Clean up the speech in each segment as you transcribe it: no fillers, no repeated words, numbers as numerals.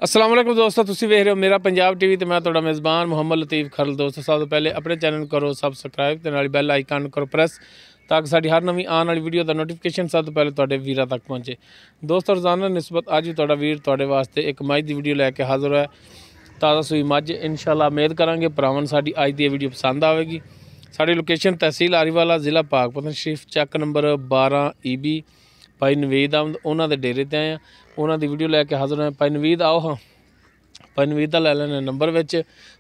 अस्सलाम वालेकुम दोस्तों, तुसी वेख रहे हो मेरा पंजाब टीवी ते मैं तुहाडा मेज़बान मुहम्मद लतीफ़ खरल। दोस्तों सब तो पहले अपने चैनल करो सबसक्राइब ते नाल बैल आइकन करो प्रेस ताकि साडी हर नवीं आने वाली वीडियो का नोटिफिकेशन सब तो पहले तुहाडे वीरां तक पहुँचे। दोस्तों रोज़ाना निस्बत अज भी तुहाडा वीर तुहाडे वास्ते एक मझ की वीडियो लैके हाज़र है। ताज़ा सूई मझ इंशाअल्लाह उम्मीद करांगे भरावां साडी अज की वीडियो पसंद आएगी। साडी लोकेशन तहसील आरीवाला ज़िला पाकपतन शरीफ चैक नंबर 12 EB भाई नवीद अहमद उन्होंने दे डेरे ते आए। उन्होंने वीडियो लैके हाज़र हैं। भाई नवीद आओ, हाँ भाई नवीद का लै लेने नंबर विच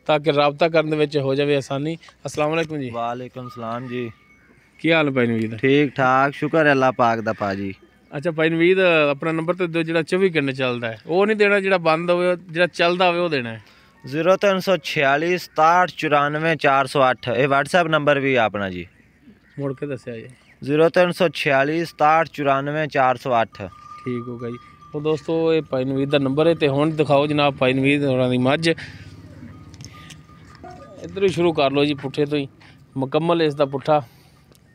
ताकि रबता करने विच हो जाए आसानी। अस्सलाम वालेकुम जी। वालेकुम सलाम जी। की हाल है भाई नवीद? ठीक ठाक, शुक्र है अल्लाह पाक दा पाजी। अच्छा भाई नवीद अपना नंबर तो दो, जो 24 घंटे चलता है वो नहीं देना, जो बंद हो जो चलता हो देना है। 0346 67 94 408 ये व्हाट्सएप नंबर भी है अपना जी। मुड़ के दसिया जी। 0346 67 94 408 ठीक हो गई। तो दोस्तों ये भाई नवीद का नंबर है। तो हुण दिखाओ जनाब भाई नवीद होरां दी मझ। इधर ही शुरू कर लो जी, पुट्ठे तो ही मुकम्मल इसका पुट्ठा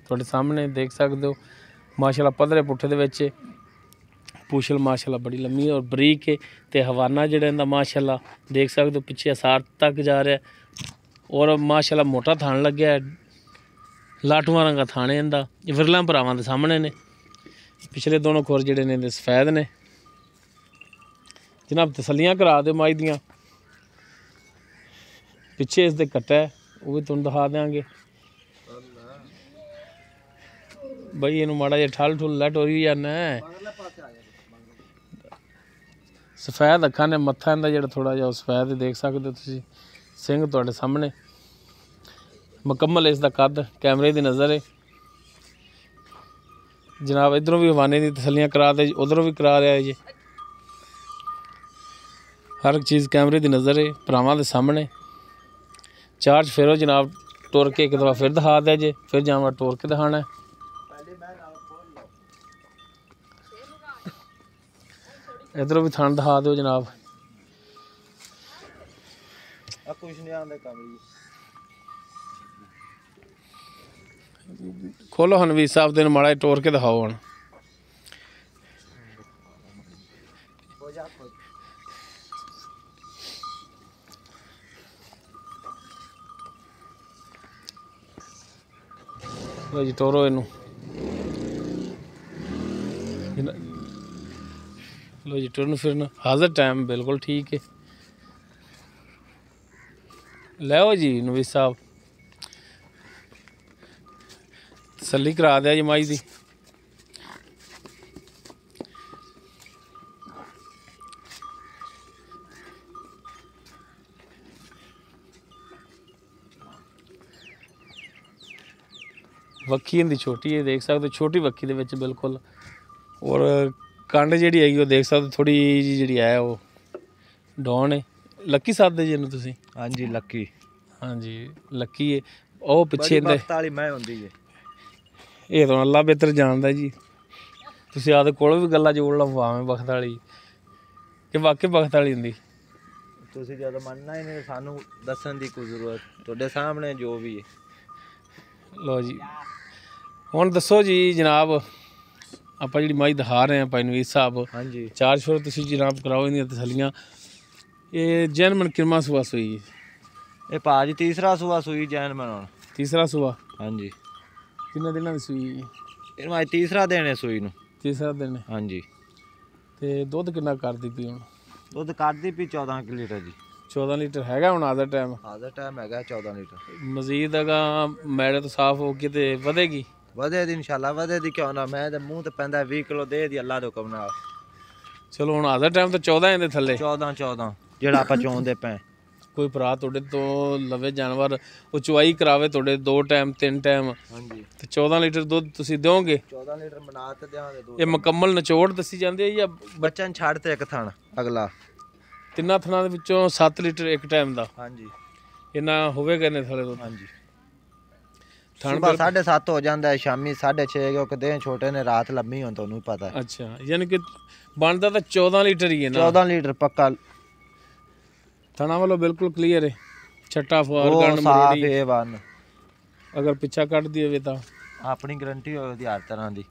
तुहाडे सामने देख सकते हो। माशाल्लाह पधरे पुट्ठे दे विच पूछल माशाल्लाह बड़ी लम्मी और बरीक है। तो हवाना जिहड़ा इहदा माशाल्लाह देख सकते हो पिछे असार तक जा रहा है और माशाल्लाह मोटा थान लग्या है। लाटूआं रंगा थाने इहदा विरला भरावां दे सामने ने। पिछले दोनों खुर जिहड़े ने इहदे सफेद ने। जनाब तसलियां करा दो मझ दियां। पिछे इसके कट्टा है वो भी तुहानूं दिखा देंगे। बई इनू माड़ा जिहा ठल ठुल लै टोरी जाना है। सफेद अखां ने, मत्था इहदा जिहड़ा थोड़ा जिहा सफेद देख सकते हो तुसीं। सिंह तुहाडे सामने मुकम्मल इसका कद कैमरे की नज़र है। जनाब इधरों भी हवाने की तसलियां करा दे, उधरों भी करा रहा है जी। हर एक चीज़ कैमरे की नज़र है भरावां दे सामने। चार्ज फेरो जनाब टुर के एक दफ़ा फिर दिखा दे जे, फिर जावा टुर के दिखाना है। इधरों भी थान दिखा दो जनाब। खोलो हनवीर साहब दिन माड़ा टोर के दिखाओ हम। लो जी टोरो इनू। लो जी टुरन फिरन हाजिर टाइम बिल्कुल ठीक है। लो जी नवीद साहब तसली करा दिया जी मझ दी। वक्खी इनकी छोटी है देख सकते हो, छोटी वक्खी दे विच बिल्कुल। और कंड जिहड़ी हैगी वो देख सकते थोड़ी जी है वो डॉन है। लक्की साधे जी इन्हूं तुसीं? हाँ जी लक्की। हाँ जी लक्की है। वो पिछे मैं होंदी है ये तो अल्लाह बेहतर जानता जी। तुसीं आपदे कोलों भी गल्लां जोड़ लो भावें बखत वाली कि वाकई बखत वाली हुंदी। तुसीं जदों मनना ही नहीं सानू दस्सण दी कोई जरूरत, तुहाडे सामने जो भी है। लो जी हुण दसो जी जनाब, आपां जिहड़ी मझ दिखा रहे हैं भाई नवीद साहब। हाँ जी चार्ज फिर तुसीं जनाब कराओ इहदियां तसलियां। ये जैनमन किरमा सुआ सूई? ये भाजी तीसरा सूआ सूई जैनमन हुण। तीसरा सूआ? हाँ जी। किन्ने दिनां दी सूई? इहनूं अज तीसरा दिन है सूई नूं। तीसरा दिन है। हाँ जी। ते दुध किन्ना करदी पई हुण? दुध करदी पई 14 लीटर जी। 14 लीटर हैगा हुण आधा टाइम? आधा टाइम हैगा 14 लीटर। मजीद अगा मैड़े तो साफ हो के ते वधेगी? वधे दी इंशाल्लाह वधे दी, क्यों ना। मैं ते मूँह ते पैंदा 20 किलो दे दी अल्लाह दे हुक्म नाल। चलो हुण आधा टाइम तो 14 इंदे थल्ले? 14 ਜਿਹੜਾ ਆਪਾਂ ਚੋਂਦੇ ਪਏ। कोई भरा तुहाडे तो लवे जानवर वो चुवाई करावे तुहाडे 2 टाइम 3 टाइम ਹਾਂਜੀ ते 14 लीटर दुध तुसीं दोगे? 14 ਲੀਟਰ ਬਣਾ ਤੇ ਦਿਆਂਗੇ ਦੋ। ये मुकम्मल निचोड़ दसी जांदी है या ਬੱਚਨ ਛੱਡ ਤੇ ਇੱਕ ਥਣ ਅਗਲਾ? तिन्ना थणां दे विचों 7 लीटर एक टाइम दा? ਹਾਂਜੀ इन्ना होवेगा ने थले दुध? ਹਾਂਜੀ। ਥਣ ਸੁਬਾ 7:30 ਹੋ ਜਾਂਦਾ ਹੈ, ਸ਼ਾਮੀ 6:30 ਕਿਉਂਕਿ ਦੇ ਛੋਟੇ ਨੇ ਰਾਤ ਲੰਮੀ ਹੋਣ ਤੁਹਾਨੂੰ ਪਤਾ ਹੈ। अच्छा यानी कि बनदा तो 14 लीटर ही है ना? 14 ਲੀਟਰ ਪੱਕਾ। थणा वालों बिल्कुल क्लीयर है, छट्टा फुआर ਉਹ गंड ਸਾਫ मरोड़ी ਹੈ ਵਨ। अगर पिछा कट दिए तो ਆਪਣੀ ਗਰੰਟੀ ਹੋਵੇ ਦੀ ਹਰ ਤਰ੍ਹਾਂ ਦੀ।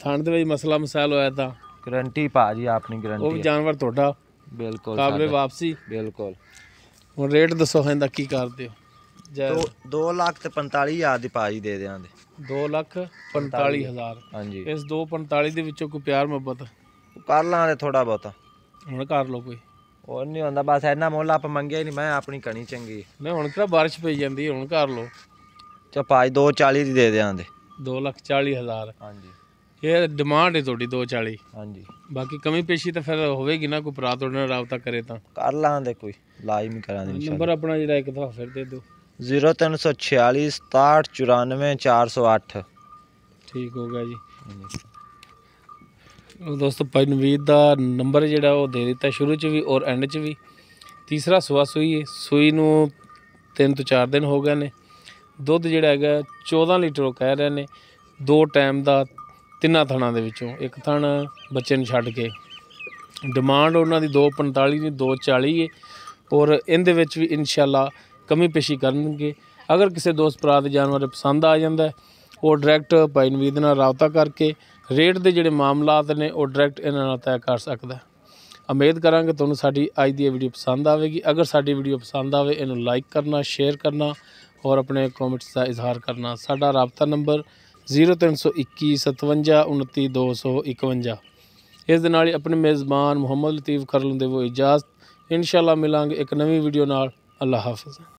ਥਣ ਦੇ ਵਿੱਚ ਮਸਲਾ ਮਸਾਇਲ ਹੋਇਆ ਤਾਂ ਗਰੰਟੀ ਭਾਜੀ ਆਪਣੀ ਉਹ ਗਰੰਟੀ ਵੀ ਹੈ। ਜਾਨਵਰ ਤੁਹਾਡਾ? ਬਿਲਕੁਲ ਕਾਬਲੇ ਵਾਪਸੀ। ਬਿਲਕੁਲ। ਹੁਣ ਰੇਟ ਦੱਸੋ ਇਹਦਾ ਕੀ ਕਰਦੇ ਹੋ? ਜੈ 2,45,000 ਦੀ ਭਾਜੀ ਦੇ ਦਿਆਂਗੇ। 2,45,000। ਹਾਂਜੀ। ਇਸ 2,45 ਦੇ ਵਿੱਚੋਂ ਕੋਈ ਪਿਆਰ ਮੁਹੱਬਤ ਕਰ ਲਾਂਗੇ ਥੋੜਾ ਬਹੁਤਾ। ਹੁਣ ਕਰ ਲਓ ਕੋਈ। ਹੋਰ ਨਹੀਂ ਹੁੰਦਾ, ਬਸ ਇੰਨਾ ਮੁੱਲ ਆਪਾਂ ਮੰਗਿਆ ਹੀ ਨਹੀਂ। ਮੈਂ ਆਪਣੀ ਕਣੀ ਚੰਗੀ ਨਹੀਂ ਹੁਣ ਕਿਹੜਾ ਬਾਰਿਸ਼ ਪਈ ਜਾਂਦੀ, ਹੁਣ ਕਰ ਲਓ। ਚਾ ਭਾਜੀ 2,40 ਦੀ ਦੇ ਦਿਆਂਗੇ। 2,40,000। ਹਾਂਜੀ। ਇਹ ਡਿਮਾਂਡ ਹੈ ਤੁਹਾਡੀ 2,40। ਹਾਂਜੀ। ਬਾਕੀ ਕਮੀ ਪੇਸ਼ੀ ਤਾਂ ਫਿਰ ਹੋਵੇਗੀ ਨਾ, ਕੋਈ ਭਰਾ ਤੁਹਾਡੇ ਨਾਲ ਰਾਬਤਾ ਕਰੇ ਤਾਂ ਕਰ ਲਾਂਗੇ, ਕੋਈ ਲਾਜ਼ਮੀ ਕਰਾਂਗੇ ਇਨਸ਼ਾਅੱਲਾ। ਨੰਬਰ ਆਪਣਾ ਜਿਹੜਾ ਇੱਕ ਦਫਾ ਫਿਰ ਦੇ ਦਿਓ। 0346 67 94 408। ਠੀਕ ਹੋ ਗਿਆ ਜੀ। ਉਹ ਦੋਸਤੋ ਭਾਈ ਨਵੀਦ ਦਾ ਨੰਬਰ ਜਿਹੜਾ ਉਹ ਦੇ ਦਿੱਤਾ ਸ਼ੁਰੂ 'ਚ ਵੀ ਔਰ ਐਂਡ 'ਚ ਵੀ। ਤੀਸਰਾ ਸੂਆ ਸੂਈ ਹੈ, ਸੂਈ ਨੂੰ 3 ਤੋਂ 4 ਦਿਨ ਹੋ ਗਏ ਨੇ। ਦੁੱਧ ਜਿਹੜਾ ਹੈਗਾ 14 ਲੀਟਰ ਉਹ ਕਹਿ ਰਹੇ ਨੇ। 2 ਟਾਈਮ ਦਾ 3 ਥਣਾਂ ਦੇ ਵਿੱਚੋਂ ਇੱਕ ਥਣ ਬੱਚੇ ਨੂੰ ਛੱਡ ਕੇ। ਡਿਮਾਂਡ ਉਹਨਾਂ ਦੀ 2,45 ਦੀ 2,40 ਹੈ ਔਰ ਇਹਦੇ ਵਿੱਚ ਵੀ ਇਨਸ਼ਾਅੱਲਾ ਕਮੀ ਪੇਸ਼ੀ ਕਰਨਗੇ। ਅਗਰ ਕਿਸੇ ਦੋਸਤ ਭਰਾ ਦੇ ਜਾਨਵਰ ਪਸੰਦ ਆ ਜਾਂਦਾ ਉਹ ਡਾਇਰੈਕਟ ਭਾਈ ਨਵੀਦ ਨਾਲ ਰਾਬਤਾ ਕਰਕੇ ਰੇਟ ਦੇ ਜਿਹੜੇ ਮਾਮਲਾਤ ਨੇ ਉਹ ਡਾਇਰੈਕਟ ਇਹਨਾਂ ਨਾਲ ਤੈਅ ਕਰ ਸਕਦਾ। ਉਮੀਦ ਕਰਾਂਗੇ ਤੁਹਾਨੂੰ ਸਾਡੀ ਅੱਜ ਦੀ ਇਹ ਵੀਡੀਓ ਪਸੰਦ ਆਵੇਗੀ। ਅਗਰ ਸਾਡੀ ਵੀਡੀਓ ਪਸੰਦ ਆਵੇ ਇਹਨੂੰ ਲਾਈਕ ਕਰਨਾ, ਸ਼ੇਅਰ ਕਰਨਾ ਔਰ ਆਪਣੇ ਕਮੈਂਟਸ ਦਾ ਇਜ਼ਹਾਰ ਕਰਨਾ। ਸਾਡਾ ਰਾਬਤਾ ਨੰਬਰ 0321 57 29 251। ਇਸ ਦੇ ਨਾਲ ਹੀ ਆਪਣੇ ਮੇਜ਼ਬਾਨ ਮੁਹੰਮਦ ਲਤੀਫ ਖਰਲ ਦੇ ਉਹ ਇਜਾਜ਼ਤ। ਇਨਸ਼ਾਅੱਲਾ ਮਿਲਾਂਗੇ ਇੱਕ ਨਵੀਂ ਵੀਡੀਓ ਨਾਲ। ਅੱਲਾ ਹਾਫਿਜ਼।